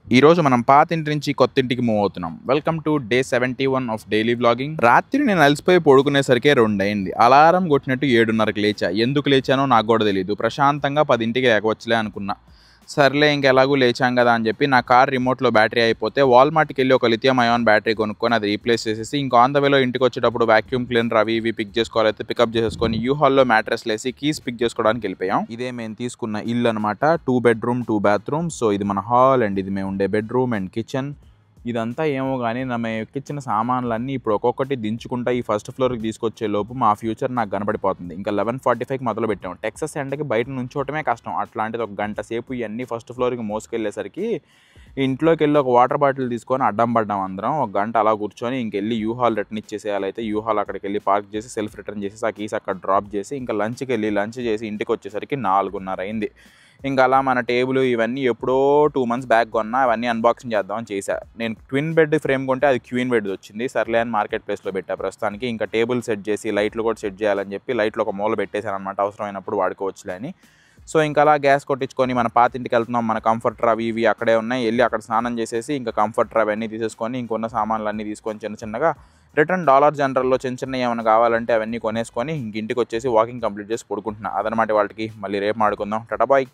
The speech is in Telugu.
ఈ రోజు మనం పాతింటి నుంచి కొత్తింటికి మూవ్ అవుతున్నాం. Welcome to day 71 of daily vlogging. రాత్రి నేను అలసిపోయి పడుకునేసరికి 2 అయింది. అలారం కొట్టినట్టు 7:30కి లేచా. ఎందుకు లేచానో నాకు కూడా తెలియదు. ప్రశాంతంగా 10ంటికి లేకవచ్చులే అనుకున్నా. సర్లే ఇంకెలాగూ లేచాం కదా అని చెప్పి నా కార్ రిమోట్లో బ్యాటరీ అయిపోతే వాల్మార్ట్కి వెళ్ళి ఒక లిథియం అయాన్ బ్యాటరీ కొనుక్కొని అది రీప్లేస్ చేసేసి ఇంకా ఆన్ ద వేలో ఇంటికి వచ్చేటప్పుడు వాక్యూమ్ క్లీనర్ అవి ఇవి పిక్ చేసుకోవాలైతే పికప్ చేసేసుకొని యూహాల్లో మ్యాట్రెస్ లేసి కీస్ పిక్ చేసుకోవడానికి వెళ్ళిపోయాం. ఇదే మేము తీసుకున్న ఇల్లు అనమాట. 2 బెడ్రూమ్ 2 బాత్రూమ్. సో ఇది మన హాల్ అండ్ ఇది మేము ఉండే బెడ్రూమ్ అండ్ కిచెన్. ఇదంతా ఏమో కానీ మేము ఎక్కించిన సామాన్లన్నీ ఇప్పుడు ఒక్కొక్కటి దించుకుంటా ఈ ఫస్ట్ ఫ్లోర్కి తీసుకొచ్చే లోపు మా ఫ్యూచర్ నాకు కనబడిపోతుంది. ఇంకా 11:45కి మొదలు పెట్టాము. టెక్సస్ ఎండకి బయట నుంచోవటమే కష్టం. అట్లాంటిది ఒక గంట సేపు ఇవన్నీ ఫస్ట్ ఫ్లోర్కి మోసుకెళ్ళేసరికి ఇంట్లోకి వెళ్ళి ఒక వాటర్ బాటిల్ తీసుకొని అడ్డం పడ్డాం అందరం. ఒక గంట అలా కూర్చొని ఇంకెళ్ళి యూహాల్ రిటర్న్ ఇచ్చేసేయాలైతే యూహాల్ అక్కడికి వెళ్ళి పార్క్ చేసి సెల్ఫ్ రిటర్న్ చేసి ఆ కీస్ అక్కడ డ్రాప్ చేసి ఇంకా లంచ్కి వెళ్ళి లంచ్ చేసి ఇంటికి వచ్చేసరికి 4:30 అయింది. ఇంకా అలా మన టేబుల్ ఇవన్నీ ఎప్పుడో 2 months బ్యాక్ కొన్నా. అవన్నీ అన్బాక్సింగ్ చేద్దామని చేశా. నేను ట్విన్ బెడ్ ఫ్రేమ్ కొంటే అది క్వీన్ బెడ్ వచ్చింది. సర్లే అని మార్కెట్ ప్లేస్లో పెట్టా ప్రస్తుతానికి. ఇంకా టేబుల్ సెట్ చేసి లైట్లు కూడా సెట్ చేయాలని చెప్పి లైట్లు ఒక మూల పెట్టేశాను అనమాట. అవసరమైనప్పుడు వాడుకోవచ్చులే అని. సో ఇంకా అలా గ్యాస్ కొట్టించుకొని మన పాతింటికి వెళ్తున్నాం. మన కంఫర్టర్ అవి ఇవి అక్కడే ఉన్నాయి. వెళ్ళి అక్కడ స్నానం చేసేసి ఇంకా కంఫర్టర్ అవన్నీ తీసేసుకొని ఇంకొన్న సామాన్లు అన్నీ తీసుకొని చిన్నగా రిటర్న్ డాలర్ జనరల్లో చిన్న ఏమైనా కావాలంటే అవన్నీ కొనేసుకొని ఇంటికి వచ్చేసి వాకింగ్ కంప్లీట్ చేసి పడుకుంటున్నా. అదనమాట వాళ్ళకి. మళ్ళీ రేపు మాడుకుందాం. టాటా బాయ్.